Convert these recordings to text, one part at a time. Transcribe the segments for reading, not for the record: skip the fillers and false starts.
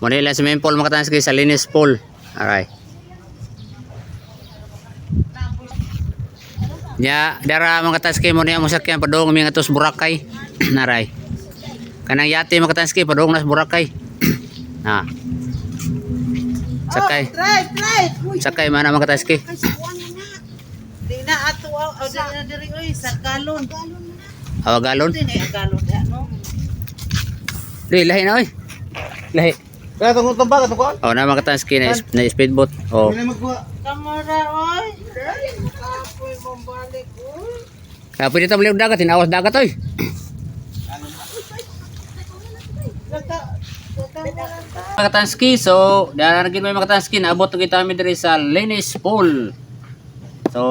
Muna lang swimming pool mga tansky sa linis pool. Alright. Ya, dara mga tansky mo niya musakyan padung mi atos Boracay. Naray. Kanang yate mga tansky padung nas Boracay. Ha. Sakay. Sakay mana mga tansky. Di na ato o di na diri oy sa galon. Galon. Di na galon no. Di lahi na oy. Lahi. Kaya tungkol tambak ato ko. Oh, na mga tansky na speedboat. Oh. Dili magkuha. Kamera oy. Kapoy mambalik oy. Pwede ta balik dagat, tinawas dagat oy. Mga tansky, so daragin mo mga tansky, naabot kita mi diri sa Linis Pool. So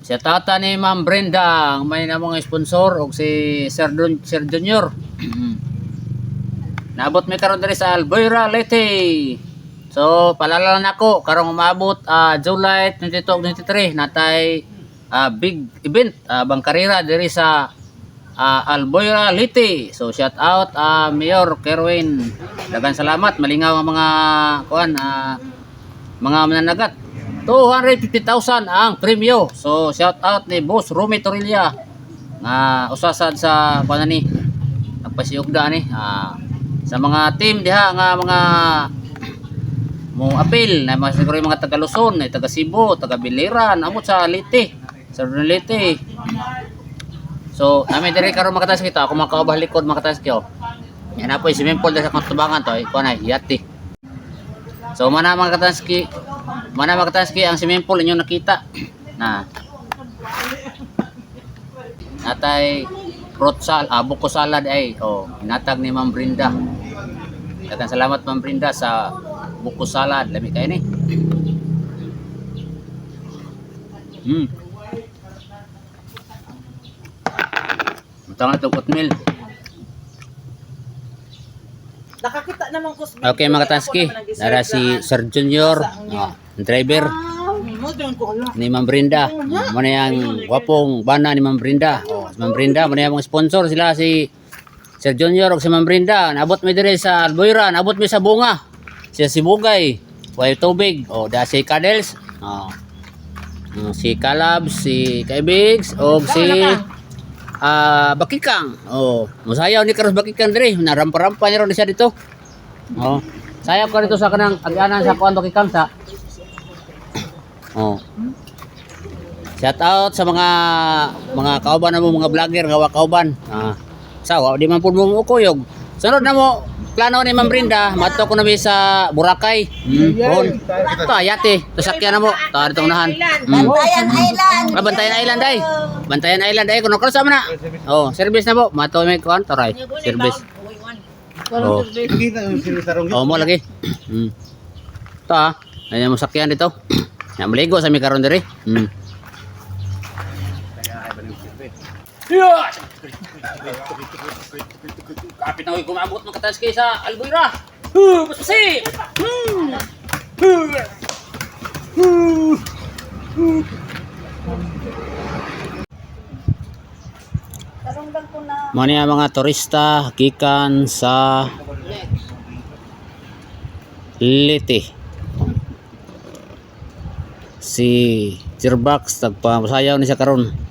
siya tata ni Ma'am Brenda, may na mga sponsor og si Sir Junior. Naabot mi karon diri sa Albuera, Leyte. So palala nako karong umabot July 22-23 natay big event bang karera diri sa Albuera, Leyte. So shout out Mayor Kerwin. Daghang salamat, malingaw ang mga kuan mga mananagat. 250,000 ang premyo. So shout out ni Boss Rumi Torilla nga usasad sa kuan ni nagpasiugda ni sa mga team diha nga mga mo apil na siguro yung mga taga Luzon, taga Cebu, taga Biliran, amot sa Leyte, sa Leyte. So, namin diri karon makatas kita, ako makaubah likod makatas kyo. Yan na po yung swimming pool sa kontubangan to, iko na yati. So, mana makataski ang swimming pool inyo nakita. Na. Natay fruit salad, buko salad ay inatag ni Ma'am Brenda. Daghang salamat Ma'am Brenda sa buko salad, lami kayo ni. Matang ito oatmeal. Nakakita naman ko. Okay mga tansky, nara si Sir Junior, driver ni Ma'am Brenda. Muna yung wapong bana ni Ma'am Brenda. Ma'am Brenda, muna yung mga sponsor sila si Sir Junior o si Ma'am Brenda. Naabot mi diri sa Albuera, naabot mi sa bunga. Siya si Bugay, way tubig. Da si Cadels, si Calabs, si Kaibigs, o si Bakikang. Musayaw ni Karos Bakikang diri, narampa-rampa ni ron siya dito. Sayaw ko dito sa kanang agyanan sa kuan Bakikang sa. Shout out sa mga kauban na mo, mga vlogger nga wa kauban. Sawa di man pud mo ukuyog. Sunod na mo plano ni Ma'am Brenda, mato ko na mi sa Boracay. Ito ayate, to sakyan na mo. Ta dito unahan. Bantayan Island. Bantayan Island ay. Bantayan Island ay kuno sa na. Service na po. Mato mi kuan toray. Service. Kita yung sinisarong yun. Mo lagi. Ito ayan mo sakyan dito. Na maligo sa mi karon diri. Kapit na ko'y kumabot ng kataskay sa Albuera. Pasasi! Mga mga turista hakikan sa Leyte. Si Sirbax tagpamasayaw ni sa karon.